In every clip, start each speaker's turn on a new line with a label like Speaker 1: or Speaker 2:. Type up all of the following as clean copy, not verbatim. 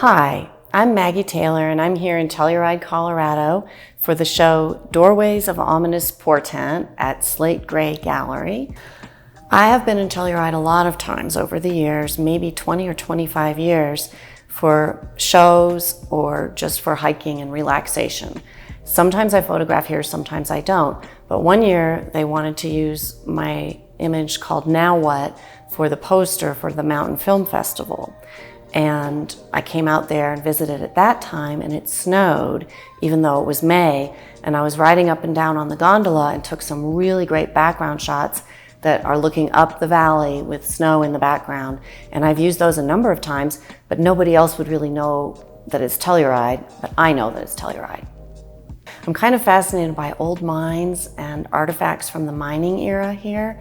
Speaker 1: Hi, I'm Maggie Taylor, and I'm here in Telluride, Colorado for the show Doorways of Ominous Portent at Slate Gray Gallery. I have been in Telluride a lot of times over the years, maybe 20 or 25 years, for shows or just for hiking and relaxation. Sometimes I photograph here, sometimes I don't. But one year they wanted to use my image called Now What for the poster for the Mountain Film Festival. And I came out there and visited at that time, and it snowed, even though it was May. And I was riding up and down on the gondola and took some really great background shots that are looking up the valley with snow in the background. And I've used those a number of times, but nobody else would really know that it's Telluride, but I know that it's Telluride. I'm kind of fascinated by old mines and artifacts from the mining era here.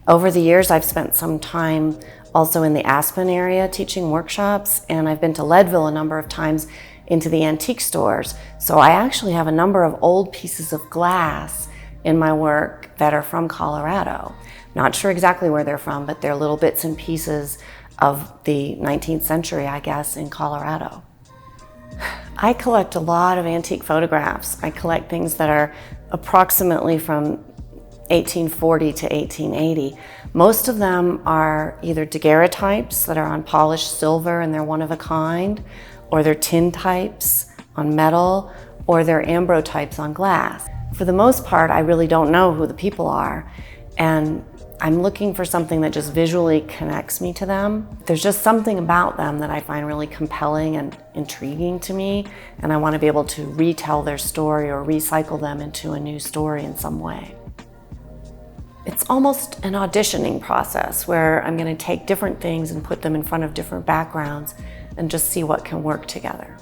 Speaker 1: Over the years, I've spent some time also in the Aspen area teaching workshops, and I've been to Leadville a number of times into the antique stores. So I actually have a number of old pieces of glass in my work that are from Colorado. Not sure exactly where they're from, but they're little bits and pieces of the 19th century, I guess, in Colorado. I collect a lot of antique photographs. I collect things that are approximately from 1840 to 1880. Most of them are either daguerreotypes that are on polished silver and they're one of a kind, or they're tintypes on metal, or they're ambrotypes on glass. For the most part, I really don't know who the people are, and I'm looking for something that just visually connects me to them. There's just something about them that I find really compelling and intriguing to me, and I want to be able to retell their story or recycle them into a new story in some way. It's almost an auditioning process where I'm going to take different things and put them in front of different backgrounds and just see what can work together.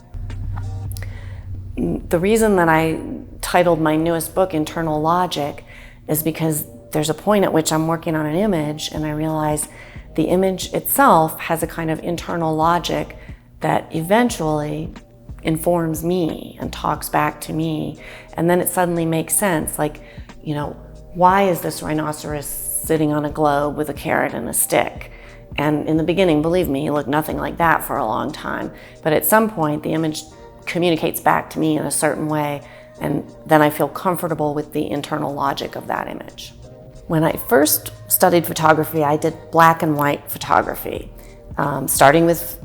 Speaker 1: The reason that I titled my newest book Internal Logic is because there's a point at which I'm working on an image and I realize the image itself has a kind of internal logic that eventually informs me and talks back to me. And then it suddenly makes sense, like, why is this rhinoceros sitting on a globe with a carrot and a stick? And in the beginning, believe me, it looked nothing like that for a long time. But at some point, the image communicates back to me in a certain way, and then I feel comfortable with the internal logic of that image. When I first studied photography, I did black and white photography, starting with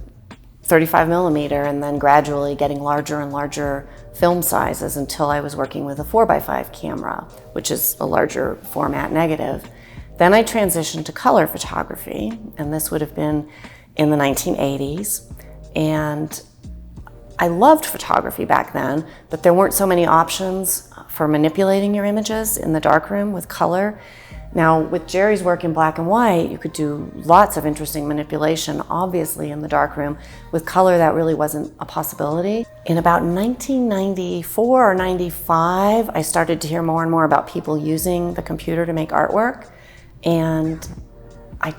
Speaker 1: 35 millimeter and then gradually getting larger and larger film sizes until I was working with a 4x5 camera, which is a larger format negative. Then I transitioned to color photography, and this would have been in the 1980s. And I loved photography back then, but there weren't so many options for manipulating your images in the darkroom with color. Now, with Jerry's work in black and white, you could do lots of interesting manipulation, obviously in the darkroom. With color, that really wasn't a possibility. In about 1994 or 95, I started to hear more and more about people using the computer to make artwork. And I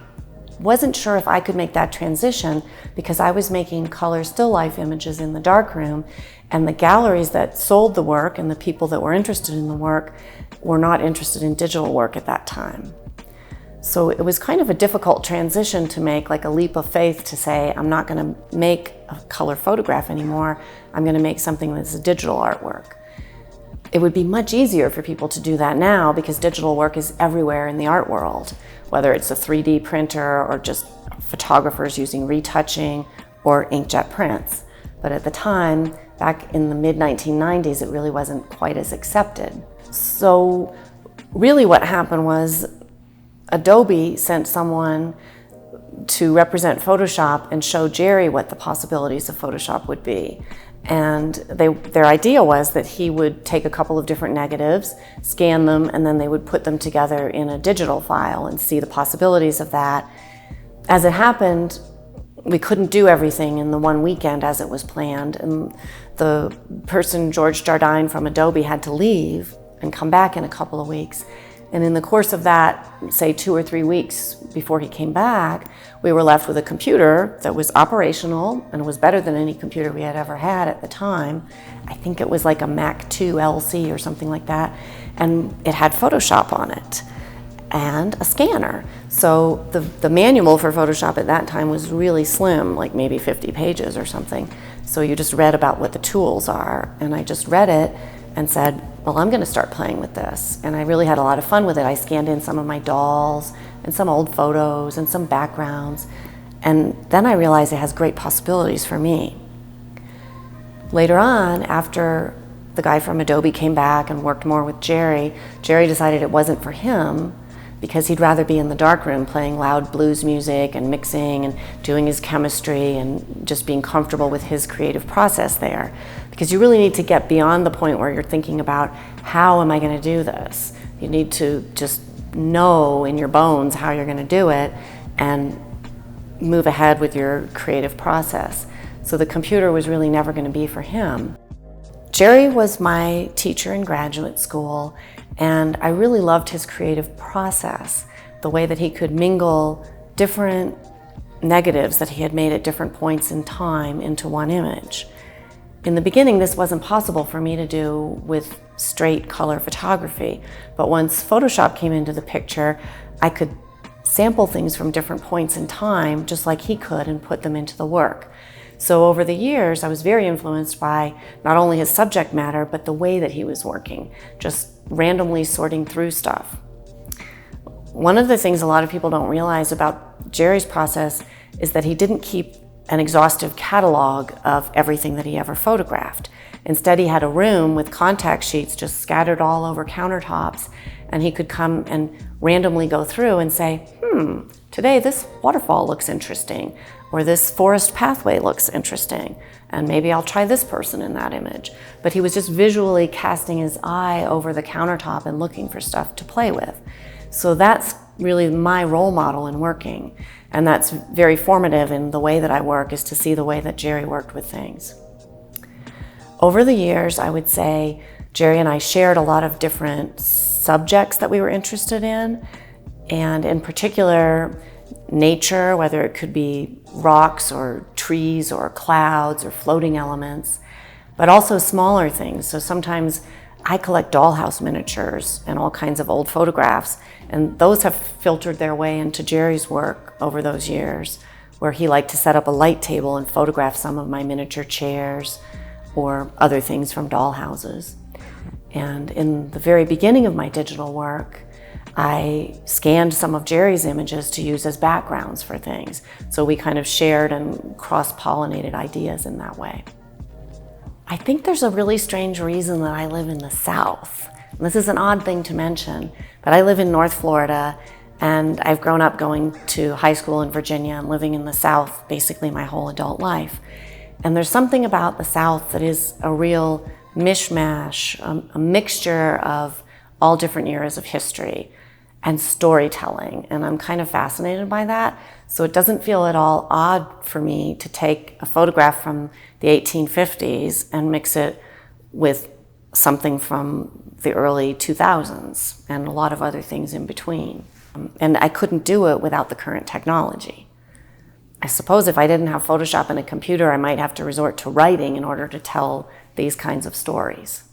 Speaker 1: wasn't sure if I could make that transition because I was making color still life images in the darkroom, and the galleries that sold the work and the people that were interested in the work were not interested in digital work at that time. So it was kind of a difficult transition to make, like a leap of faith to say, I'm not going to make a color photograph anymore, I'm going to make something that's a digital artwork. It would be much easier for people to do that now because digital work is everywhere in the art world, whether it's a 3D printer or just photographers using retouching or inkjet prints. But at the time, back in the mid-1990s, it really wasn't quite as accepted. So really what happened was Adobe sent someone to represent Photoshop and show Jerry what the possibilities of Photoshop would be. And their idea was that he would take a couple of different negatives, scan them, and then they would put them together in a digital file and see the possibilities of that. As it happened, we couldn't do everything in the one weekend as it was planned, and the person, George Jardine from Adobe, had to leave and come back in a couple of weeks. And in the course of that, say 2 or 3 weeks before he came back, we were left with a computer that was operational and was better than any computer we had ever had at the time. I think it was like a Mac 2 LC or something like that, and it had Photoshop on it. and a scanner. So the manual for Photoshop at that time was really slim, like maybe 50 pages or something. So you just read about what the tools are, and I just read it and said, well, I'm going to start playing with this. And I really had a lot of fun with it. I scanned in some of my dolls and some old photos and some backgrounds, and then I realized it has great possibilities for me. Later on, after the guy from Adobe came back and worked more with Jerry decided it wasn't for him because he'd rather be in the darkroom playing loud blues music and mixing and doing his chemistry and just being comfortable with his creative process there. Because you really need to get beyond the point where you're thinking about, how am I going to do this? You need to just know in your bones how you're going to do it and move ahead with your creative process. So the computer was really never going to be for him. Jerry was my teacher in graduate school, and I really loved his creative process, the way that he could mingle different negatives that he had made at different points in time into one image. In the beginning, this wasn't possible for me to do with straight color photography, but once Photoshop came into the picture, I could sample things from different points in time, just like he could, and put them into the work. So over the years, I was very influenced by not only his subject matter, but the way that he was working, just randomly sorting through stuff. One of the things a lot of people don't realize about Jerry's process is that he didn't keep an exhaustive catalog of everything that he ever photographed. Instead, he had a room with contact sheets just scattered all over countertops, and he could come and randomly go through and say, today this waterfall looks interesting, or this forest pathway looks interesting, and maybe I'll try this person in that image. But he was just visually casting his eye over the countertop and looking for stuff to play with. So that's really my role model in working, and that's very formative in the way that I work, is to see the way that Jerry worked with things. Over the years, I would say Jerry and I shared a lot of different subjects that we were interested in, and in particular, nature, whether it could be rocks or trees or clouds or floating elements, but also smaller things. So sometimes I collect dollhouse miniatures and all kinds of old photographs, and those have filtered their way into Jerry's work over those years, where he liked to set up a light table and photograph some of my miniature chairs or other things from dollhouses. And in the very beginning of my digital work, I scanned some of Jerry's images to use as backgrounds for things. So we kind of shared and cross-pollinated ideas in that way. I think there's a really strange reason that I live in the South. And this is an odd thing to mention, but I live in North Florida, and I've grown up going to high school in Virginia and living in the South basically my whole adult life. And there's something about the South that is a real mishmash, a mixture of all different eras of history and storytelling, and I'm kind of fascinated by that. So it doesn't feel at all odd for me to take a photograph from the 1850s and mix it with something from the early 2000s and a lot of other things in between. And I couldn't do it without the current technology. I suppose if I didn't have Photoshop and a computer, I might have to resort to writing in order to tell these kinds of stories.